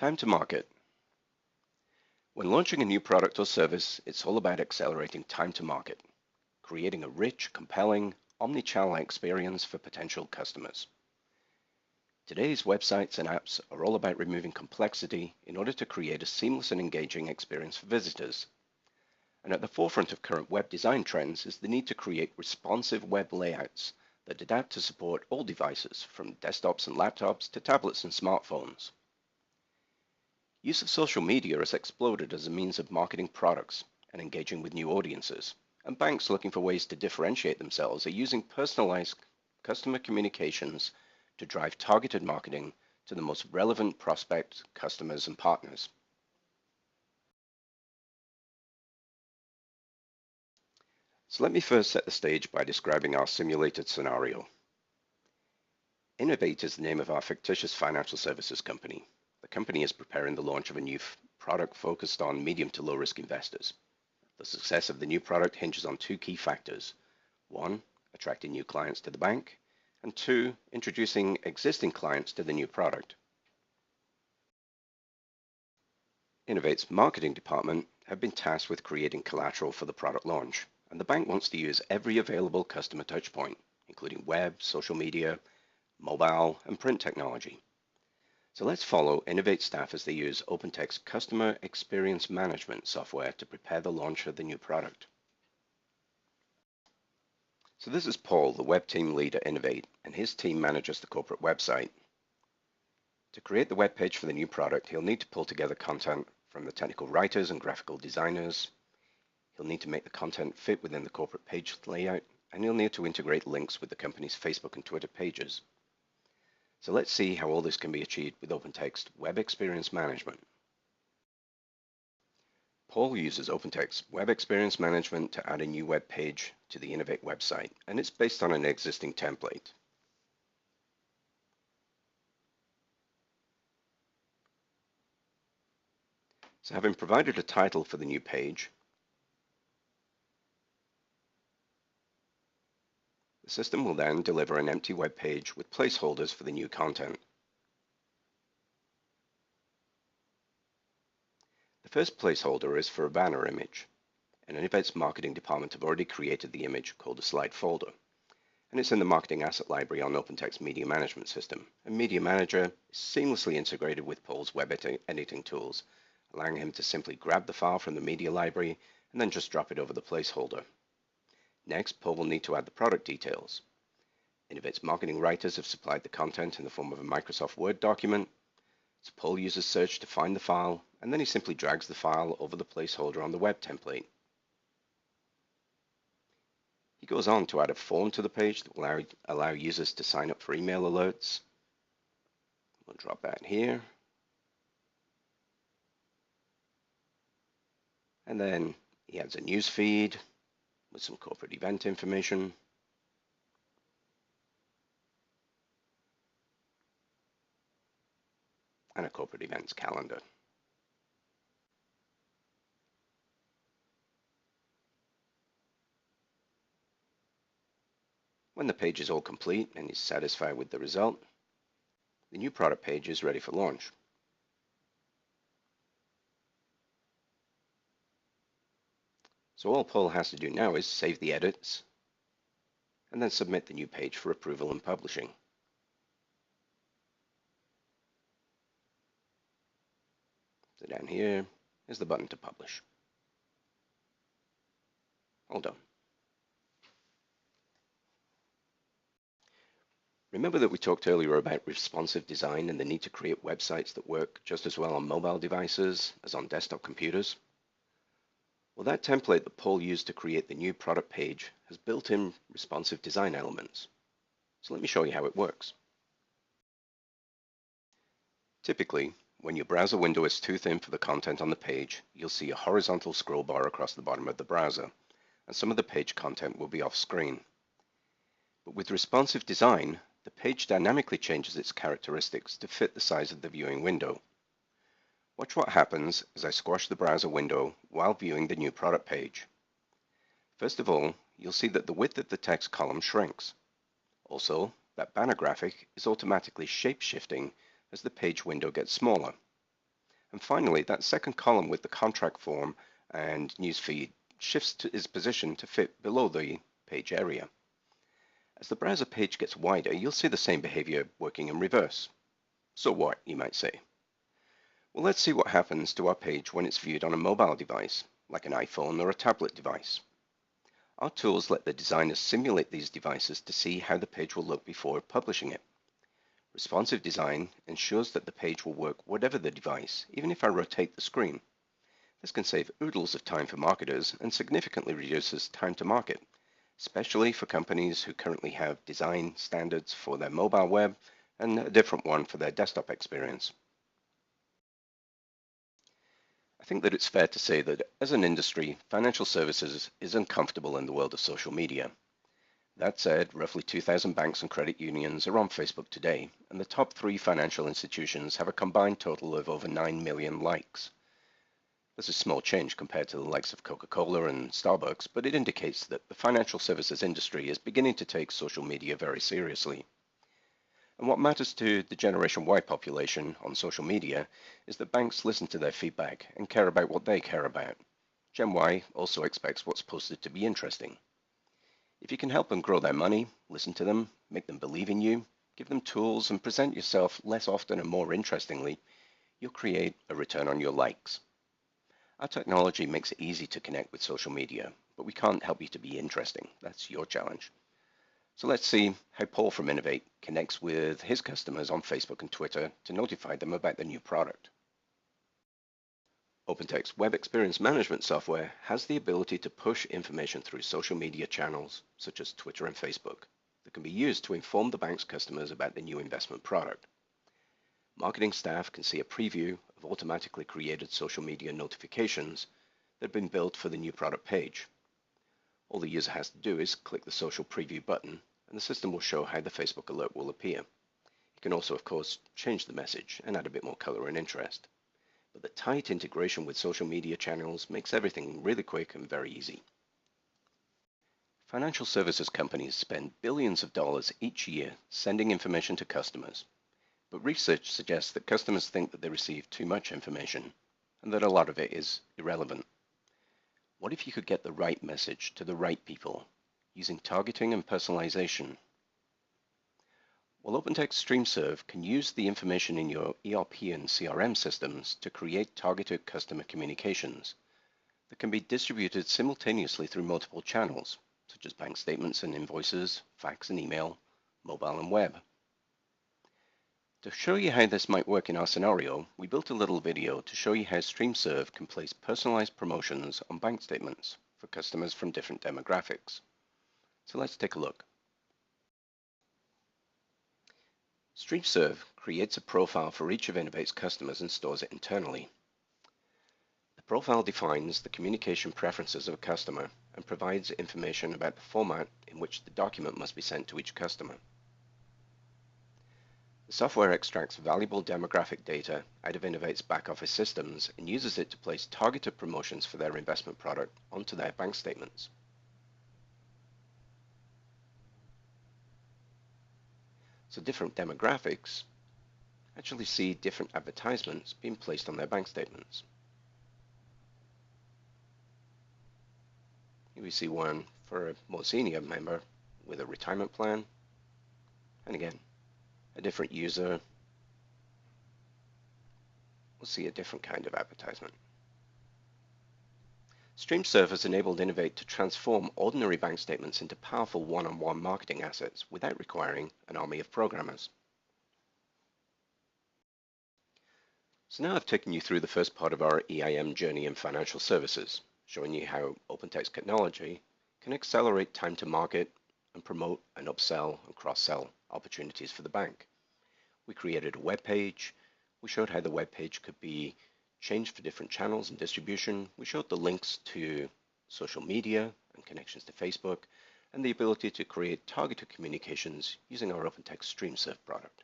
Time to market. When launching a new product or service, it's all about accelerating time to market, creating a rich, compelling, omni-channel experience for potential customers. Today's websites and apps are all about removing complexity in order to create a seamless and engaging experience for visitors. And at the forefront of current web design trends is the need to create responsive web layouts that adapt to support all devices, from desktops and laptops to tablets and smartphones. Use of social media has exploded as a means of marketing products and engaging with new audiences, and banks looking for ways to differentiate themselves are using personalized customer communications to drive targeted marketing to the most relevant prospects, customers, and partners. So let me first set the stage by describing our simulated scenario. Innovate is the name of our fictitious financial services company. The company is preparing the launch of a new product focused on medium to low risk investors. The success of the new product hinges on two key factors. One, attracting new clients to the bank, and two, introducing existing clients to the new product. Innovate's marketing department have been tasked with creating collateral for the product launch, and the bank wants to use every available customer touchpoint, including web, social media, mobile, and print technology. So let's follow Innovate staff as they use OpenText Customer Experience Management software to prepare the launch of the new product. So this is Paul, the web team lead at Innovate, and his team manages the corporate website. To create the web page for the new product, he'll need to pull together content from the technical writers and graphical designers. He'll need to make the content fit within the corporate page layout, and he'll need to integrate links with the company's Facebook and Twitter pages. So let's see how all this can be achieved with OpenText Web Experience Management. Paul uses OpenText Web Experience Management to add a new web page to the Innovate website, and it's based on an existing template. So having provided a title for the new page, the system will then deliver an empty web page with placeholders for the new content. The first placeholder is for a banner image, and Innovate's marketing department have already created the image called a slide folder, and it's in the marketing asset library on OpenText Media Management System. And Media Manager is seamlessly integrated with Paul's web editing tools, allowing him to simply grab the file from the media library and then just drop it over the placeholder. Next, Paul will need to add the product details. Innovate's marketing writers have supplied the content in the form of a Microsoft Word document. So Paul uses search to find the file, and then he simply drags the file over the placeholder on the web template. He goes on to add a form to the page that will allow users to sign up for email alerts. We'll drop that here. And then he adds a news feed with some corporate event information. And a corporate events calendar. When the page is all complete and he's satisfied with the result, the new product page is ready for launch. So all Paul has to do now is save the edits and then submit the new page for approval and publishing. So down here is the button to publish. All done. Remember that we talked earlier about responsive design and the need to create websites that work just as well on mobile devices as on desktop computers? Well, that template that Paul used to create the new product page has built-in responsive design elements. So let me show you how it works. Typically, when your browser window is too thin for the content on the page, you'll see a horizontal scroll bar across the bottom of the browser, and some of the page content will be off screen. But with responsive design, the page dynamically changes its characteristics to fit the size of the viewing window. Watch what happens as I squash the browser window while viewing the new product page. First of all, you'll see that the width of the text column shrinks. Also, that banner graphic is automatically shape-shifting as the page window gets smaller. And finally, that second column with the contract form and newsfeed shifts to its position to fit below the page area. As the browser page gets wider, you'll see the same behavior working in reverse. So what, you might say? Well, let's see what happens to our page when it's viewed on a mobile device, like an iPhone or a tablet device. Our tools let the designers simulate these devices to see how the page will look before publishing it. Responsive design ensures that the page will work whatever the device, even if I rotate the screen. This can save oodles of time for marketers and significantly reduces time to market, especially for companies who currently have design standards for their mobile web and a different one for their desktop experience. I think that it's fair to say that as an industry, financial services is uncomfortable in the world of social media. That said, roughly 2,000 banks and credit unions are on Facebook today, and the top 3 financial institutions have a combined total of over 9 million likes. This is small change compared to the likes of Coca-Cola and Starbucks, but it indicates that the financial services industry is beginning to take social media very seriously. And what matters to the Generation Y population on social media is that banks listen to their feedback and care about what they care about. Gen Y also expects what's posted to be interesting. If you can help them grow their money, listen to them, make them believe in you, give them tools, and present yourself less often and more interestingly, you'll create a return on your likes. Our technology makes it easy to connect with social media, but we can't help you to be interesting. That's your challenge. So let's see how Paul from Innovate connects with his customers on Facebook and Twitter to notify them about the new product. OpenText Web Experience Management software has the ability to push information through social media channels, such as Twitter and Facebook, that can be used to inform the bank's customers about the new investment product. Marketing staff can see a preview of automatically created social media notifications that have been built for the new product page. All the user has to do is click the social preview button, and the system will show how the Facebook alert will appear. You can also, of course, change the message and add a bit more color and interest. But the tight integration with social media channels makes everything really quick and very easy. Financial services companies spend billions of dollars each year sending information to customers. But research suggests that customers think that they receive too much information and that a lot of it is irrelevant. What if you could get the right message to the right people using targeting and personalization? Well, OpenText StreamServe can use the information in your ERP and CRM systems to create targeted customer communications that can be distributed simultaneously through multiple channels, such as bank statements and invoices, fax and email, mobile and web. To show you how this might work in our scenario, we built a little video to show you how StreamServe can place personalized promotions on bank statements for customers from different demographics. So let's take a look. StreamServe creates a profile for each of Innovate's customers and stores it internally. The profile defines the communication preferences of a customer and provides information about the format in which the document must be sent to each customer. The software extracts valuable demographic data out of Innovate's back-office systems and uses it to place targeted promotions for their investment product onto their bank statements. So different demographics actually see different advertisements being placed on their bank statements. Here we see one for a more senior member with a retirement plan, and again, a different user will see a different kind of advertisement. StreamServe has enabled Innovate to transform ordinary bank statements into powerful one-on-one marketing assets without requiring an army of programmers. So now I've taken you through the first part of our EIM journey in financial services, showing you how OpenText technology can accelerate time to market and promote and upsell and cross-sell opportunities for the bank. We created a web page. We showed how the web page could be changed for different channels and distribution. We showed the links to social media and connections to Facebook, and the ability to create targeted communications using our OpenText StreamServe product.